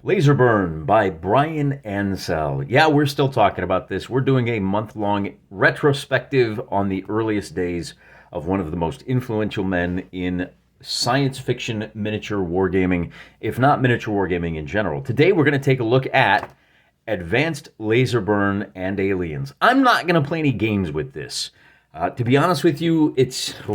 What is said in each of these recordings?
Laserburn by Brian Ansell. Yeah, we're still talking about this. We're doing a month-long retrospective on the earliest days of one of the most influential men in science fiction miniature wargaming, if not miniature wargaming in general. Today we're going to take a look at Advanced Laserburn and Aliens. I'm not going to play any games with this. To be honest with you, it's a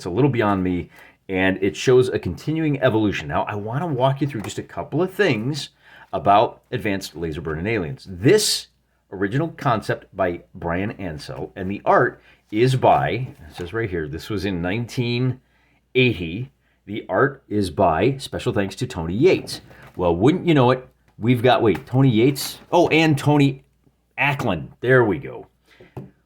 little beyond me, and it shows a continuing evolution. Now, I want to walk you through just a couple of things about Advanced Laserburn and Aliens. This original concept by Brian Ansell, and the art is by, it says right here, this was in 1980. The art is by, special thanks to Tony Yates. Well, wouldn't you know it, we've got, Tony Yates? Oh, and Tony Ackland. There we go.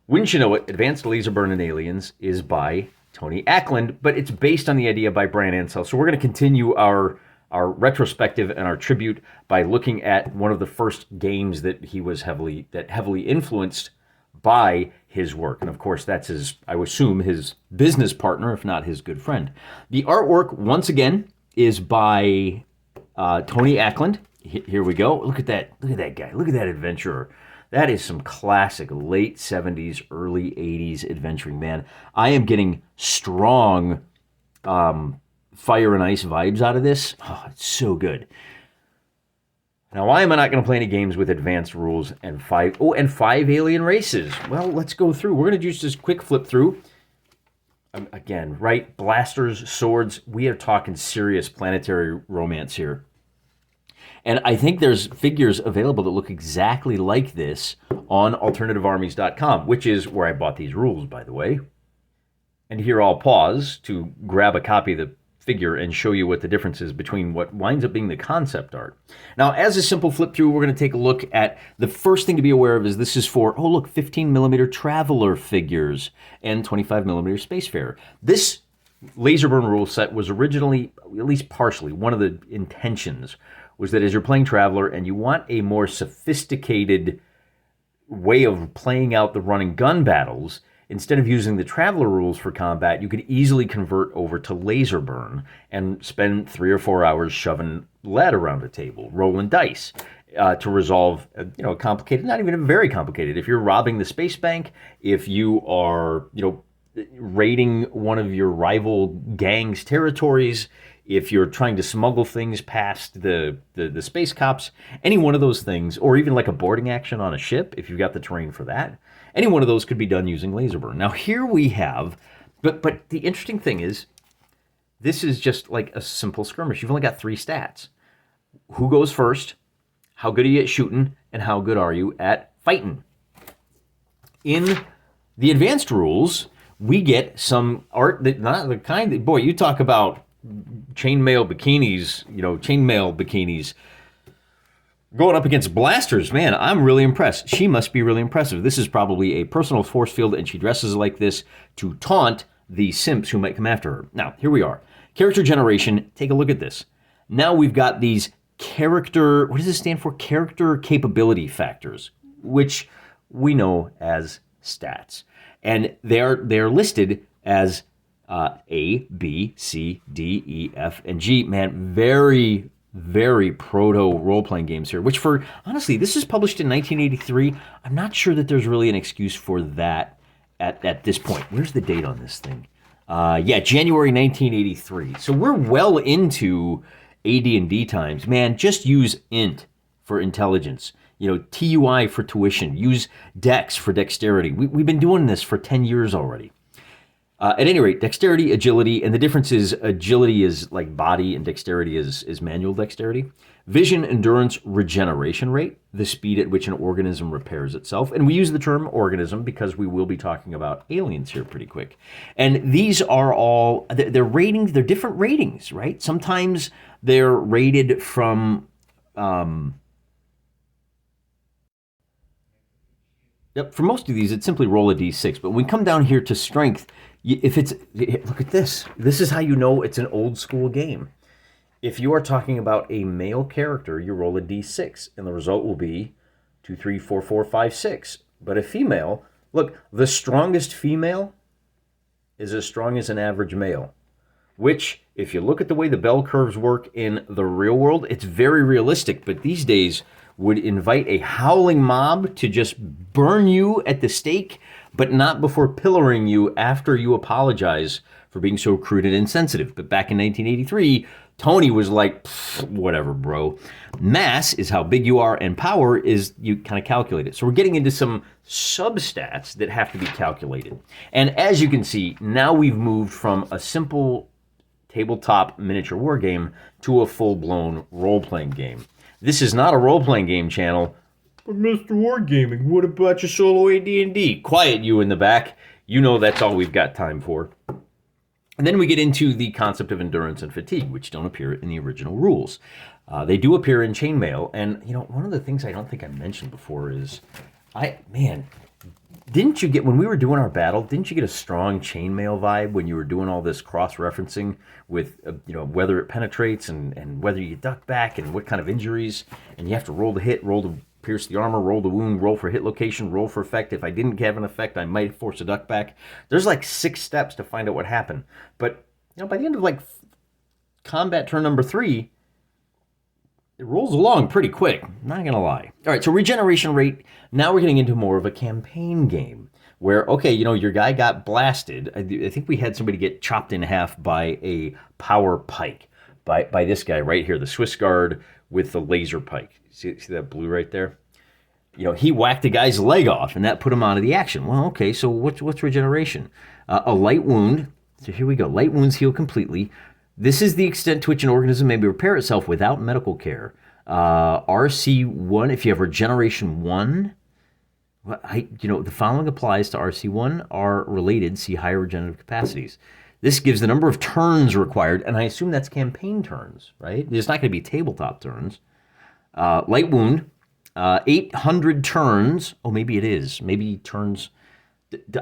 Wouldn't you know it, Advanced Laserburn and Aliens is by Tony Ackland, but it's based on the idea by Brian Ansell. So we're going to continue our retrospective and our tribute by looking at one of the first games that he was heavily influenced by his work. And of course, that's his, I would assume, his business partner, if not his good friend. The artwork, once again, is by Tony Ackland. Here we go. Look at that. Look at that guy. Look at that adventurer. That is some classic late 70s, early 80s adventuring, man. I am getting strong Fire and Ice vibes out of this. Oh, it's so good. Now, why am I not going to play any games with advanced rules and five alien races? Well, let's go through. We're going to just this quick flip through. Again, right? Blasters, swords. We are talking serious planetary romance here. And I think there's figures available that look exactly like this on alternativearmies.com, which is where I bought these rules, by the way. And here I'll pause to grab a copy of the figure and show you what the difference is between what winds up being the concept art. Now, as a simple flip through, we're going to take a look at the first thing to be aware of is this is for, 15 millimeter Traveler figures and 25 millimeter Spacefarer. This Laserburn rule set was originally, at least partially, one of the intentions was that as you're playing Traveler and you want a more sophisticated way of playing out the run and gun battles, instead of using the Traveler rules for combat, you could easily convert over to Laserburn and spend 3 or 4 hours shoving lead around a table, rolling dice to resolve, complicated, not even very complicated. If you're robbing the space bank, if you are, raiding one of your rival gang's territories, if you're trying to smuggle things past the space cops, any one of those things, or even like a boarding action on a ship, if you've got the terrain for that, any one of those could be done using Laserburn. Now here we have, but the interesting thing is, this is just like a simple skirmish. You've only got 3 stats. Who goes first? How good are you at shooting? And how good are you at fighting? In the advanced rules, we get some art that, not the kind that, boy, you talk about chainmail bikinis, going up against blasters. Man, I'm really impressed. She must be really impressive. This is probably a personal force field, and she dresses like this to taunt the simps who might come after her. Now, here we are. Character generation. Take a look at this. Now we've got these character, what does this stand for? Character capability factors, which we know as stats. And they're listed as A, B, C, D, E, F, and G. Man, very, very proto role-playing games here, which honestly, this is published in 1983. I'm not sure that there's really an excuse for that at this point. Where's the date on this thing? January 1983. So we're well into AD&D times. Man, just use int for intelligence. TUI for tuition. Use dex for dexterity. We've been doing this for 10 years already. At any rate, dexterity, agility, and the difference is agility is like body and dexterity is manual dexterity. Vision, endurance, regeneration rate, the speed at which an organism repairs itself. And we use the term organism because we will be talking about aliens here pretty quick. And these are all, they're ratings, they're different ratings, right? Sometimes they're rated from, for most of these, it's simply roll a d6. But when we come down here to strength, if it's, look at this. This is how you know it's an old school game. If you are talking about a male character, you roll a d6, and the result will be 2, 3, 4, 4, 5, 6. But a female, look, the strongest female is as strong as an average male. which, if you look at the way the bell curves work in the real world, it's very realistic. But these days would invite a howling mob to just burn you at the stake, but not before pillaring you after you apologize for being so crude and insensitive. But back in 1983, Tony was like, whatever, bro. Mass is how big you are, and power is you kind of calculate it. So we're getting into some substats that have to be calculated. And as you can see, now we've moved from a simple tabletop miniature war game to a full-blown role-playing game. This is not a role-playing game channel. But Mr. Wargaming, what about your solo AD&D? Quiet, you in the back. You know that's all we've got time for. And then we get into the concept of endurance and fatigue, which don't appear in the original rules. They do appear in chainmail, and one of the things I don't think I mentioned before is, didn't you get, when we were doing our battle, didn't you get a strong chainmail vibe when you were doing all this cross-referencing with, whether it penetrates and whether you duck back and what kind of injuries, and you have to roll the hit, roll to pierce the armor, roll the wound, roll for hit location, roll for effect. If I didn't have an effect, I might force a duck back. There's like 6 steps to find out what happened. But, by the end of combat turn number 3, it rolls along pretty quick, not gonna lie. All right, so regeneration rate, now we're getting into more of a campaign game where, okay, your guy got blasted. I think we had somebody get chopped in half by a power pike, by this guy right here, the Swiss Guard with the laser pike. See that blue right there? He whacked the guy's leg off, and that put him out of the action. Well, okay, so what's regeneration? A light wound, so here we go. Light wounds heal completely. This is the extent to which an organism may repair itself without medical care. RC1, if you have regeneration 1, the following applies to RC1 are related, see higher regenerative capacities. This gives the number of turns required, and I assume that's campaign turns, right? It's not going to be tabletop turns. Light wound, 800 turns. Oh, maybe it is. Maybe turns.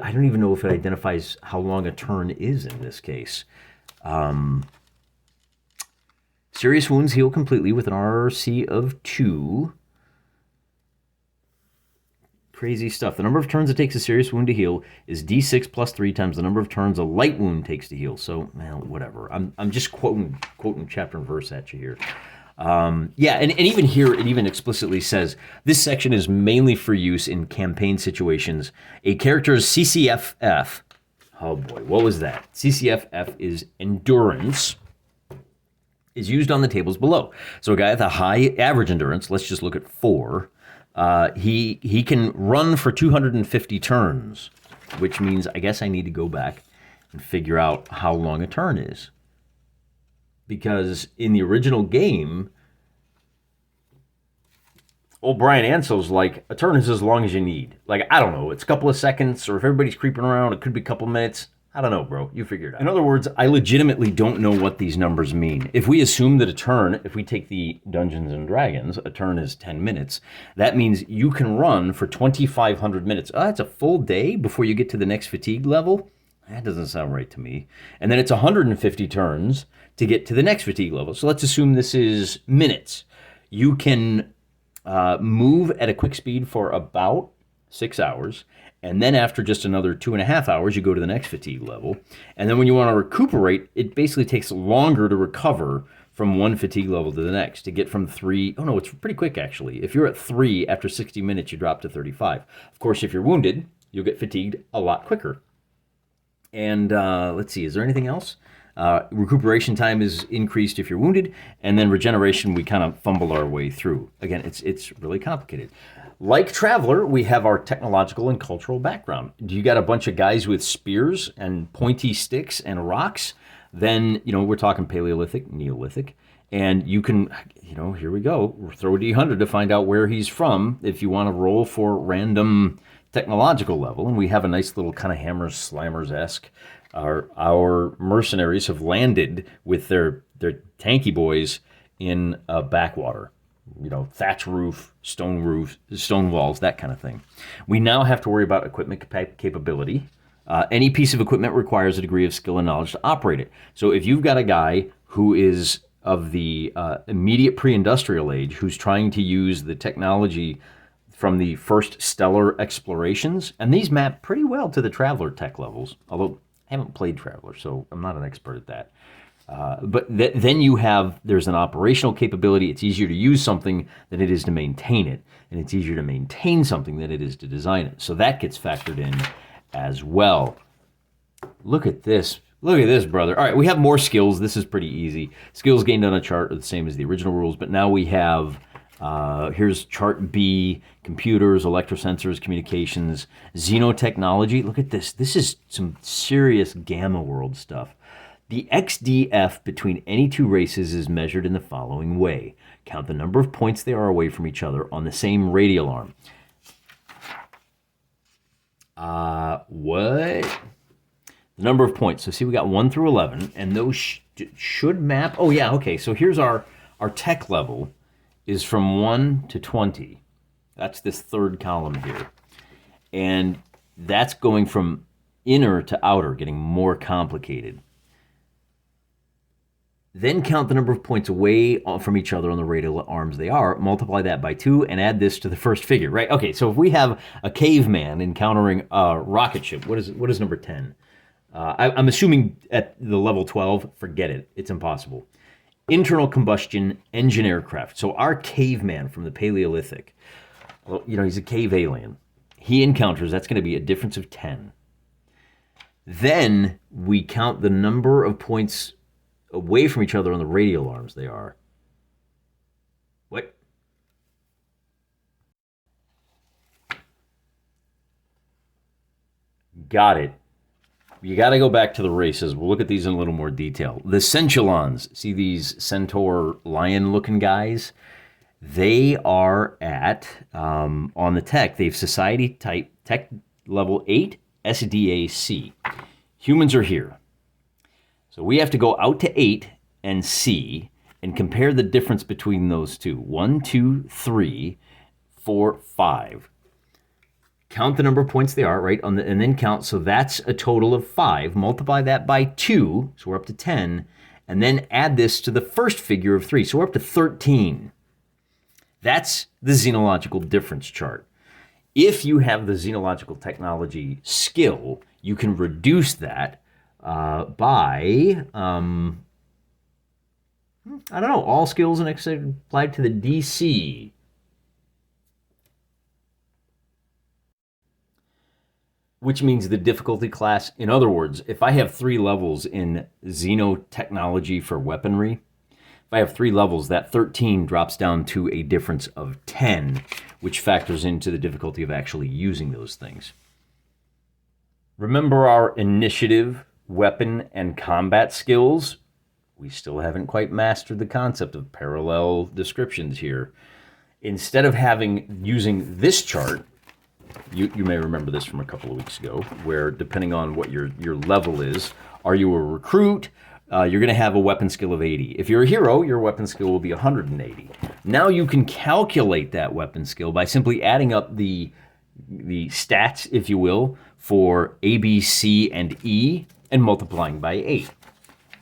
I don't even know if it identifies how long a turn is in this case. Serious wounds heal completely with an RC of 2. Crazy stuff. The number of turns it takes a serious wound to heal is D6 plus 3 times the number of turns a light wound takes to heal. So, whatever. I'm just quoting chapter and verse at you here. And even here, it even explicitly says, this section is mainly for use in campaign situations. A character's CCFF, oh boy, what was that? CCFF is endurance, is used on the tables below. So a guy with a high average endurance, let's just look at 4, he can run for 250 turns, which means I guess I need to go back and figure out how long a turn is. Because in the original game, old Brian Ansell's like, a turn is as long as you need. I don't know, it's a couple of seconds, or if everybody's creeping around, it could be a couple minutes. I don't know, bro. You figure it out. In other words, I legitimately don't know what these numbers mean. If we assume that a turn, if we take the Dungeons and Dragons, a turn is 10 minutes, that means you can run for 2,500 minutes. Oh, that's a full day before you get to the next fatigue level? That doesn't sound right to me. And then it's 150 turns to get to the next fatigue level. So let's assume this is minutes. You can move at a quick speed for about 6 hours. And then after just another 2.5 hours, you go to the next fatigue level. And then when you want to recuperate, it basically takes longer to recover from one fatigue level to the next, to get from 3. Oh no, it's pretty quick actually. If you're at 3, after 60 minutes, you drop to 35. Of course, if you're wounded, you'll get fatigued a lot quicker. And let's see, is there anything else? Recuperation time is increased if you're wounded, and then regeneration, we kind of fumble our way through. Again, it's really complicated. Like Traveler, we have our technological and cultural background. You got a bunch of guys with spears and pointy sticks and rocks, then, we're talking Paleolithic, Neolithic, and you can, here we go, throw a D100 to find out where he's from if you want to roll for random technological level. And we have a nice little kind of Hammers, Slimers-esque. Our mercenaries have landed with their tanky boys in a backwater. Thatch roof, stone walls, that kind of thing. We now have to worry about equipment capability. Any piece of equipment requires a degree of skill and knowledge to operate it. So if you've got a guy who is of the immediate pre-industrial age, who's trying to use the technology from the first stellar explorations, and these map pretty well to the Traveler tech levels, although I haven't played Traveler, so I'm not an expert at that. But then you have, there's an operational capability. It's easier to use something than it is to maintain it. And it's easier to maintain something than it is to design it. So that gets factored in as well. Look at this. Look at this, brother. All right, we have more skills. This is pretty easy. Skills gained on a chart are the same as the original rules, but now we have, here's chart B, computers, electrosensors, communications, xenotechnology. Look at this. This is some serious Gamma World stuff. The XDF between any two races is measured in the following way. Count the number of points they are away from each other on the same radial arm. What? The number of points. So see, we got 1 through 11, and those should map. Oh, yeah, okay. So here's our tech level is from 1 to 20. That's this third column here. And that's going from inner to outer, getting more complicated. Then count the number of points away from each other on the radial arms they are, multiply that by 2, and add this to the first figure, right? Okay, so if we have a caveman encountering a rocket ship, what is number 10? I'm assuming at the level 12, forget it. It's impossible. Internal combustion engine aircraft. So our caveman from the Paleolithic, well, you know, he's a cave alien. He encounters, that's going to be a difference of 10. Then we count the number of points away from each other on the radial arms they are. What? Got it. You got to go back to the races. We'll look at these in a little more detail. The Centulons, see these centaur lion-looking guys? They are at, on the tech, they have society type, tech level 8, SDAC. Humans are here. So we have to go out to 8 and C and compare the difference between those two. 1, 2, 3, 4, 5. Count the number of points they are, right? And then count. So that's a total of 5. Multiply that by 2. So we're up to 10. And then add this to the first figure of 3. So we're up to 13. That's the xenological difference chart. If you have the xenological technology skill, you can reduce that by, I don't know, all skills and applied to the DC. Which means the difficulty class. In other words, if I have 3 levels in xenotechnology for weaponry, if I have 3 levels, that 13 drops down to a difference of 10, which factors into the difficulty of actually using those things. Remember our initiative, weapon, and combat skills? We still haven't quite mastered the concept of parallel descriptions here. Instead of using this chart, you may remember this from a couple of weeks ago, where depending on what your level is, are you a recruit? You're going to have a weapon skill of 80. If you're a hero, your weapon skill will be 180. Now you can calculate that weapon skill by simply adding up the stats, if you will, for A, B, C, and E, and multiplying by 8.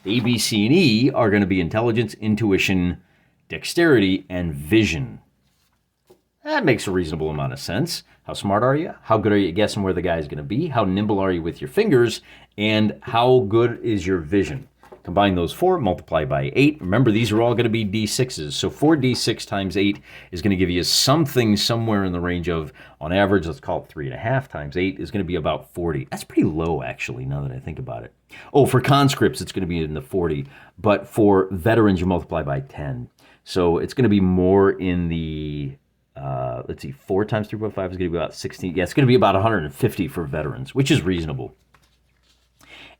A, B, C, and E are going to be intelligence, intuition, dexterity, and vision. That makes a reasonable amount of sense. How smart are you? How good are you at guessing where the guy is going to be? How nimble are you with your fingers? And how good is your vision? Combine those 4, multiply by 8. Remember, these are all going to be D6s. So 4D6 times 8 is going to give you something somewhere in the range of, on average, let's call it 3.5 times 8 is going to be about 40. That's pretty low, actually, now that I think about it. Oh, for conscripts, it's going to be in the 40. But for veterans, you multiply by 10. So it's going to be more in the... let's see, 4 times 3.5 is going to be about 16. Yeah, it's going to be about 150 for veterans, which is reasonable.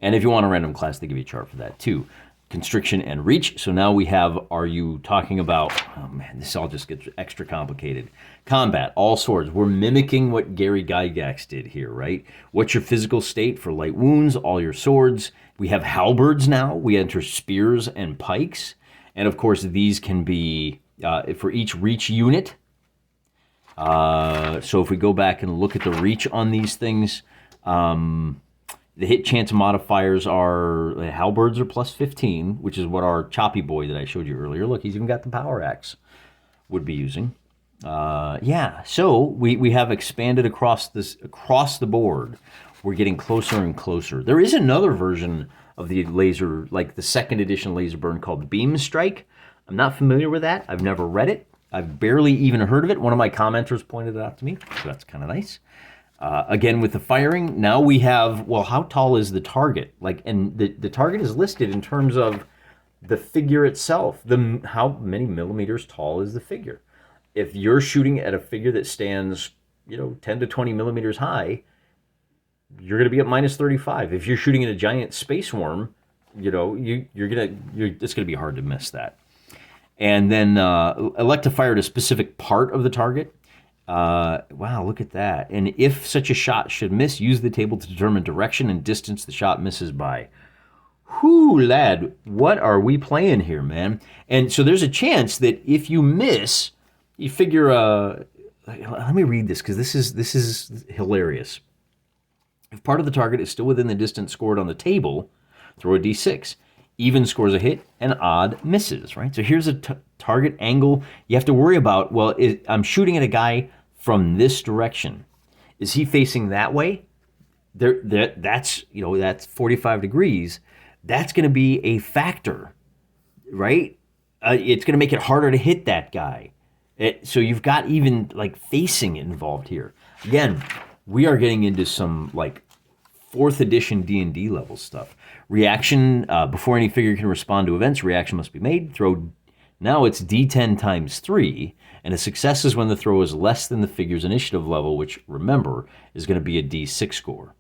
And if you want a random class, they give you a chart for that too. Constriction and reach. So now we have, are you talking about, oh man, this all just gets extra complicated. Combat, all swords. We're mimicking what Gary Gygax did here, right? What's your physical state for light wounds? All your swords. We have halberds now. We enter spears and pikes. And of course, these can be, for each reach unit, so if we go back and look at the reach on these things, the hit chance modifiers are, the halberds are plus 15, which is what our choppy boy that I showed you earlier, look, he's even got the power axe, would be using. Yeah, so we have expanded across the board. we're getting closer and closer. There is another version of the laser, like the second edition Laserburn called Beam Strike. I'm not familiar with that. I've never read it. I've barely even heard of it. One of my commenters pointed it out to me, so that's kind of nice. Again, with the firing, now we have, well, how tall is the target? Like, and the target is listed in terms of the figure itself. How many millimeters tall is the figure? If you're shooting at a figure that stands, 10 to 20 millimeters high, you're going to be at minus 35. If you're shooting at a giant space worm, it's going to be hard to miss that. And then elect to fire at a specific part of the target. Wow, look at that. And if such a shot should miss, use the table to determine direction and distance the shot misses by. Whoo, lad, what are we playing here, man? And so there's a chance that if you miss, you figure, let me read this because this is hilarious. If part of the target is still within the distance scored on the table, throw a d6. Even scores a hit, and odd misses, right? So here's a target angle you have to worry about. Well, I'm shooting at a guy from this direction. Is he facing that way? That's 45 degrees. That's going to be a factor, right? It's going to make it harder to hit that guy. So you've got even like facing involved here. Again, we are getting into some like 4th edition D&D level stuff. Reaction, before any figure can respond to events, reaction must be made. Now it's D10 times 3, and a success is when the throw is less than the figure's initiative level, which, remember, is going to be a D6 score.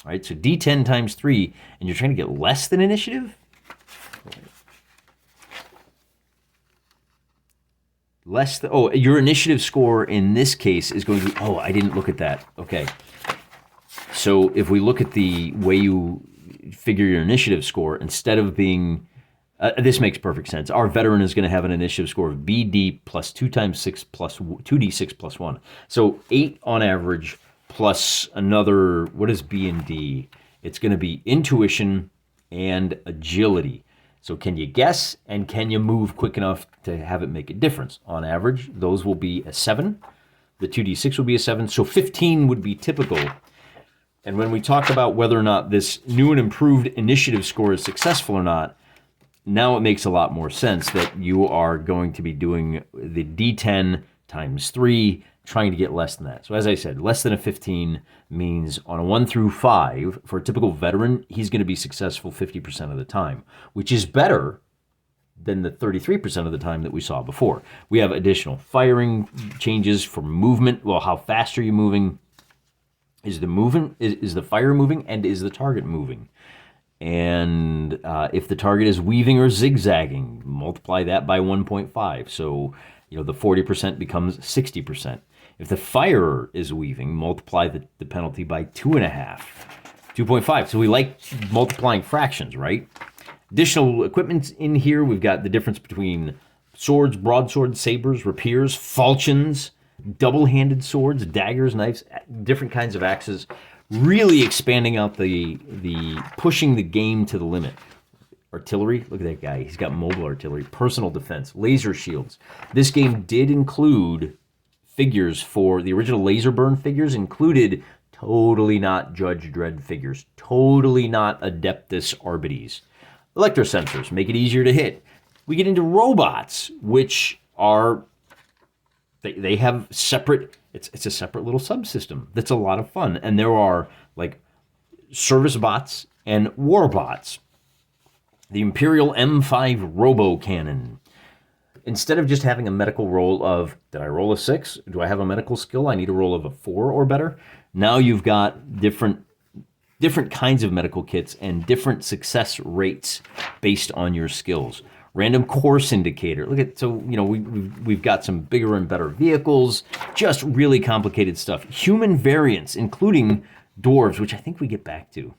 All right, so D10 times 3, and you're trying to get less than initiative? Your initiative score in this case is going to be, I didn't look at that. Okay. So if we look at the way you figure your initiative score, instead of being, this makes perfect sense. Our veteran is going to have an initiative score of BD plus 2 times 6 plus 2d6 plus 1. So 8 on average plus another, what is B and D? It's going to be intuition and agility. So can you guess and can you move quick enough to have it make a difference? On average, those will be a 7. The 2d6 will be a 7. So 15 would be typical. And when we talk about whether or not this new and improved initiative score is successful or not, now it makes a lot more sense that you are going to be doing the D10 times 3, trying to get less than that. So as I said, less than a 15 means on a 1 through 5, for a typical veteran, he's going to be successful 50% of the time, which is better than the 33% of the time that we saw before. We have additional firing changes for movement. Well, how fast are you moving? Is the fire moving, and is the target moving? And if the target is weaving or zigzagging, multiply that by 1.5. So, the 40% becomes 60%. If the firer is weaving, multiply the penalty by 2.5. So we like multiplying fractions, right? Additional equipment in here, we've got the difference between swords, broadswords, sabers, rapiers, falchions, double-handed swords, daggers, knives, different kinds of axes, really expanding out the pushing the game to the limit. Artillery, look at that guy. He's got mobile artillery, personal defense, laser shields. This game did include figures for the original Laserburn figures, included totally not Judge Dredd figures, totally not Adeptus Arbites. Electrosensors make it easier to hit. We get into robots, which are They have separate, it's a separate little subsystem that's a lot of fun. And there are like service bots and war bots. The Imperial M5 Robo Cannon. Instead of just having a medical roll of, did I roll a 6? Do I have a medical skill? I need a roll of a 4 or better. Now you've got different kinds of medical kits and different success rates based on your skills. Random course indicator. Look at, so, we've got some bigger and better vehicles, just really complicated stuff. Human variants, including dwarves, which I think we get back to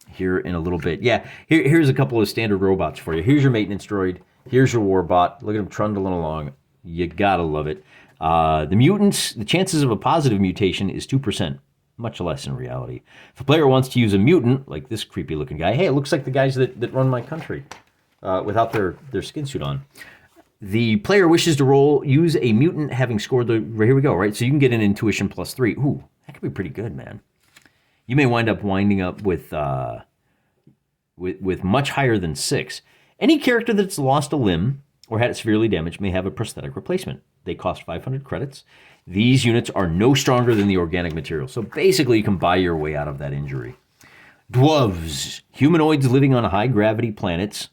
here in a little bit. Yeah, here's a couple of standard robots for you. Here's your maintenance droid. Here's your warbot. Look at him trundling along. You gotta love it. The mutants, the chances of a positive mutation is 2%. Much less in reality. If a player wants to use a mutant, like this creepy looking guy, hey, it looks like the guys that run my country. Without their skin suit on. The player wishes to use a mutant having scored here we go, right? So you can get an intuition plus 3. Ooh, that could be pretty good, man. you may wind up with much higher than 6. Any character that's lost a limb or had it severely damaged may have a prosthetic replacement. They cost 500 credits. These units are no stronger than the organic material, so basically you can buy your way out of that injury. Dwarves, humanoids living on high-gravity planets,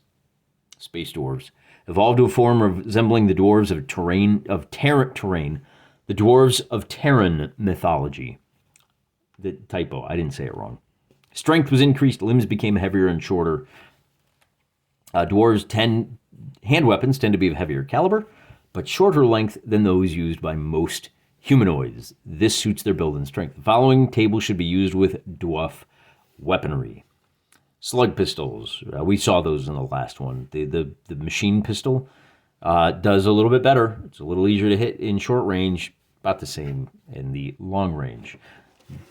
space dwarves, evolved to a form resembling the dwarves of Terran, the dwarves of Terran mythology. The typo, I didn't say it wrong. Strength was increased, limbs became heavier and shorter. Hand weapons tend to be of heavier caliber, but shorter length than those used by most humanoids. This suits their build and strength. The following table should be used with dwarf weaponry. Slug pistols. We saw those in the last one. The machine pistol does a little bit better. It's a little easier to hit in short range, about the same in the long range.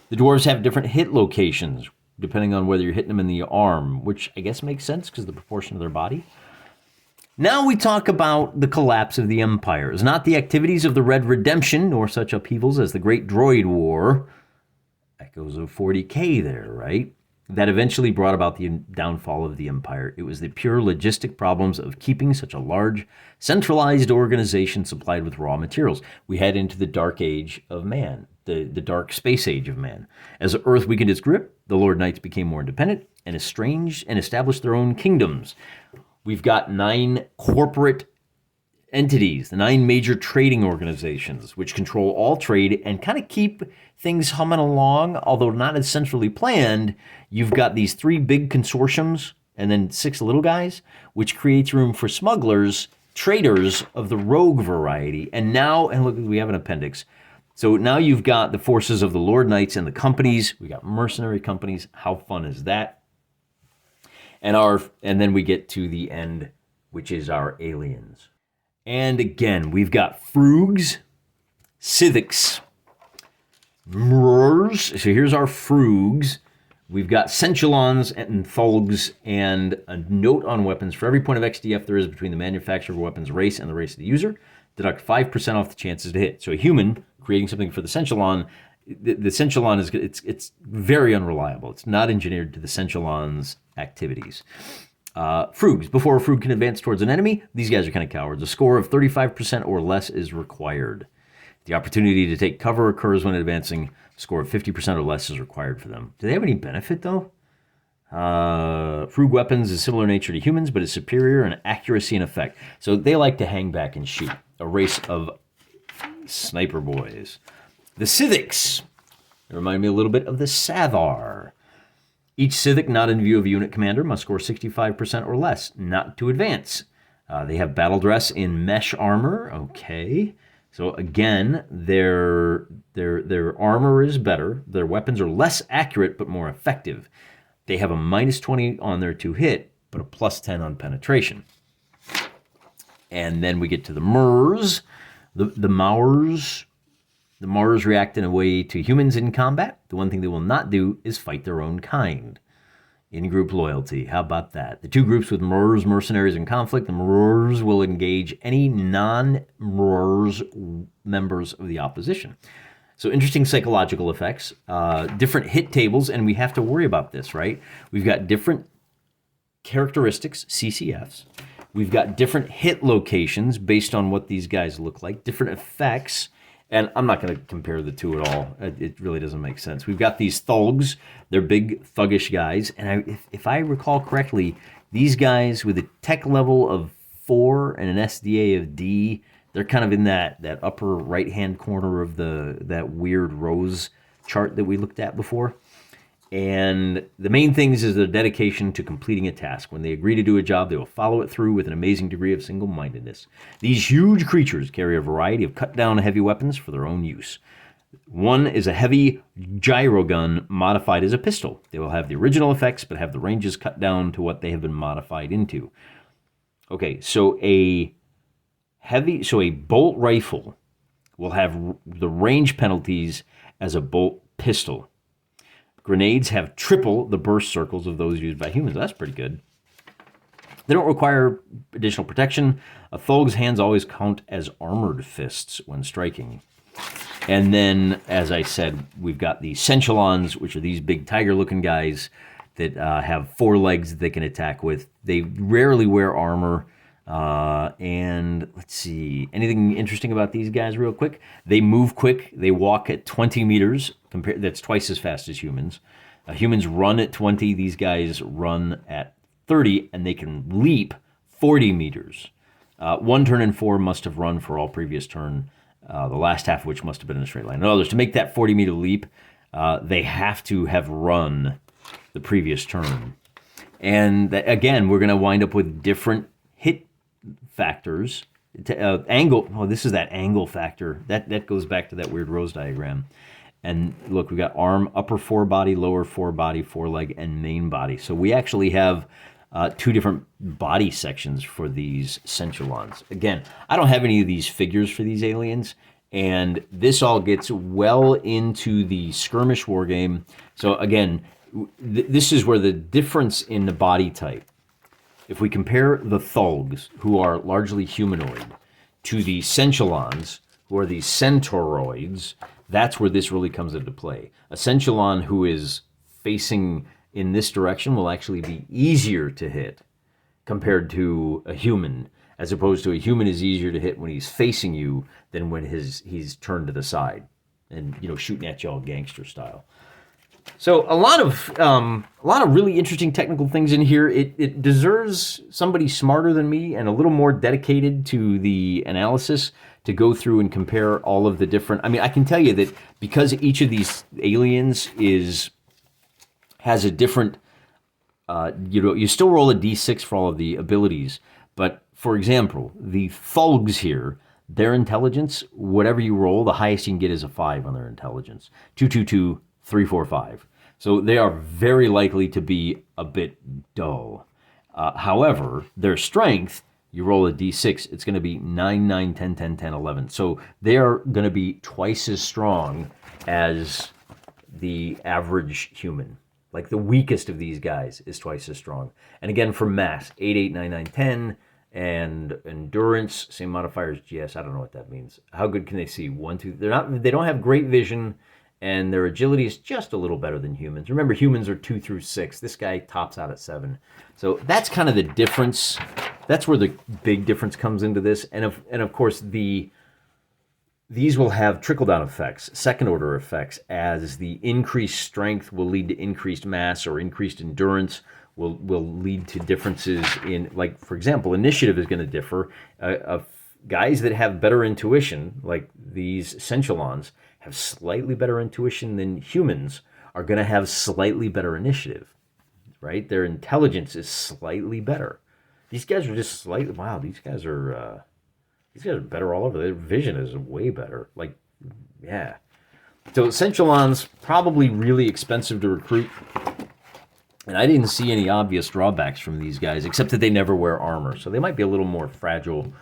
The dwarves have different hit locations, depending on whether you're hitting them in the arm, which I guess makes sense because of the proportion of their body. Now we talk about the collapse of the empires, not the activities of the Red Redemption, nor such upheavals as the Great Droid War. Echoes of 40K there, right? That eventually brought about the downfall of the empire. It was the pure logistic problems of keeping such a large, centralized organization supplied with raw materials. We head into the dark age of man, the dark space age of man. As Earth weakened its grip, the Lord Knights became more independent and estranged and established their own kingdoms. We've got 9 corporate entities, the 9 major trading organizations, which control all trade and kind of keep things humming along, although not as centrally planned. You've got these 3 big consortiums and then 6 little guys, which creates room for smugglers, traders of the rogue variety. And look, we have an appendix. So now you've got the forces of the Lord Knights and the companies. We got mercenary companies. How fun is that? And then we get to the end, which is our aliens. And again, we've got Froogs, Sithics, Mrrs. So here's our Froogs. We've got Centulons and Thulgs, and a note on weapons. For every point of XDF there is between the manufacturer of weapons race and the race of the user, deduct 5% off the chances to hit. So a human creating something for the Centulon, the Centulon it's very unreliable. It's not engineered to the Centulon's activities. Froogs. Before a Froog can advance towards an enemy, these guys are kind of cowards. A score of 35% or less is required. The opportunity to take cover occurs when advancing. A score of 50% or less is required for them. Do they have any benefit, though? Froog weapons is similar nature to humans, but is superior in accuracy and effect. So they like to hang back and shoot. A race of sniper boys. The Sithics. They remind me a little bit of the Sathar. Each Sithic not in view of a unit commander must score 65% or less, not to advance. They have battle dress in mesh armor. Okay. So again, their armor is better. Their weapons are less accurate but more effective. They have a -20 on their to hit, but a +10 on penetration. And then we get to the Murs. The Maurs. The Mars react in a way to humans in combat. The one thing they will not do is fight their own kind. In-group loyalty. How about that? The 2 groups with Mars mercenaries in conflict, the Mars will engage any non-Mars members of the opposition. So interesting psychological effects. Different hit tables, and we have to worry about this, right? We've got different characteristics, CCFs. We've got different hit locations based on what these guys look like, different effects. And I'm not going to compare the two at all. It really doesn't make sense. We've got these Thulgs. They're big, thuggish guys. And if I recall correctly, these guys with a tech level of 4 and an SDA of D, they're kind of in that upper right-hand corner of that weird rose chart that we looked at before. And the main things is their dedication to completing a task. When they agree to do a job, they will follow it through with an amazing degree of single-mindedness. These huge creatures carry a variety of cut-down heavy weapons for their own use. One is a heavy gyro gun modified as a pistol. They will have the original effects, but have the ranges cut down to what they have been modified into. Okay, so a bolt rifle will have the range penalties as a bolt pistol. Grenades have triple the burst circles of those used by humans. That's pretty good. They don't require additional protection. A Thulg's hands always count as armored fists when striking. And then, as I said, we've got the Centulons, which are these big tiger-looking guys that have 4 legs that they can attack with. They rarely wear armor. And let's see, anything interesting about these guys real quick? They move quick. They walk at 20 meters. That's twice as fast as humans. Humans run at 20. These guys run at 30, and they can leap 40 meters. 1 turn and 4 must have run for all previous turn, the last half of which must have been in a straight line. In other words, to make that 40-meter leap, they have to have run the previous turn. And again, we're going to wind up with different hit factors. Angle, oh, this is that angle factor. That goes back to that weird rose diagram. And look, we've got arm, upper forebody, lower forebody, foreleg, and main body. So we actually have 2 different body sections for these Centulons. Again, I don't have any of these figures for these aliens, and this all gets well into the skirmish war game. So again, this is where the difference in the body type, if we compare the Thulgs, who are largely humanoid, to the Centulons, who are these centauroids, that's where this really comes into play. A Centulon who is facing in this direction will actually be easier to hit compared to a human, as opposed to a human is easier to hit when he's facing you than when he's turned to the side and, you know, shooting at you all gangster style. So a lot of really interesting technical things in here. It deserves somebody smarter than me and a little more dedicated to the analysis to go through and compare all of the different. I mean, I can tell you that because each of these aliens has a different. You still roll a d6 for all of the abilities, but for example, the Thulgs here, their intelligence, whatever you roll, the highest you can get is a 5 on their intelligence. 2, 2, 2. 3, 4, 5. So they are very likely to be a bit dull. However, their strength, you roll a d6, it's going to be 9, 9, 10, 10, 10, 11. So they are going to be twice as strong as the average human. Like the weakest of these guys is twice as strong. And again, for mass, 8, 8, 9, 9, 10. And endurance, same modifier as GS. I don't know what that means. How good can they see? 1, 2. They don't have great vision. And their agility is just a little better than humans. Remember, humans are 2 through 6. This guy tops out at 7. So that's kind of the difference. That's where the big difference comes into this. And of course, these will have trickle-down effects, second-order effects, as the increased strength will lead to increased mass, or increased endurance will lead to differences in, like, for example, initiative is going to differ. Guys that have better intuition, like these Centulons, have slightly better intuition than humans are going to have slightly better initiative, right? Their intelligence is slightly better. These guys are just slightly, wow, these guys are better all over. Their vision is way better. Like, yeah. So Centulons, probably really expensive to recruit. And I didn't see any obvious drawbacks from these guys, except that they never wear armor. So they might be a little more fragile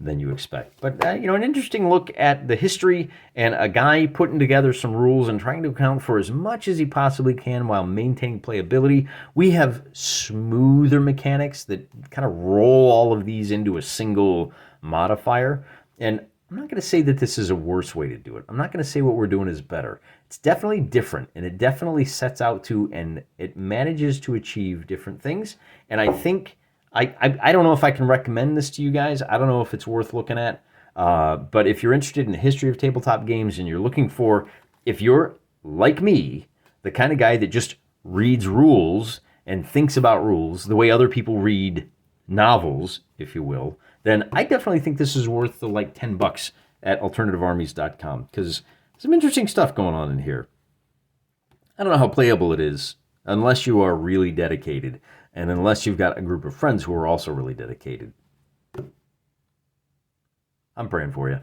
than you expect. But, an interesting look at the history and a guy putting together some rules and trying to account for as much as he possibly can while maintaining playability. We have smoother mechanics that kind of roll all of these into a single modifier. And I'm not going to say that this is a worse way to do it. I'm not going to say what we're doing is better. It's definitely different, and it definitely sets out to, and it manages to achieve different things. And I think, I don't know if I can recommend this to you guys. I don't know if it's worth looking at. But if you're interested in the history of tabletop games and you're looking for, if you're, like me, the kind of guy that just reads rules and thinks about rules the way other people read novels, if you will, then I definitely think this is worth the like $10 at alternativearmies.com, because some interesting stuff going on in here. I don't know how playable it is unless you are really dedicated, and unless you've got a group of friends who are also really dedicated. I'm praying for you.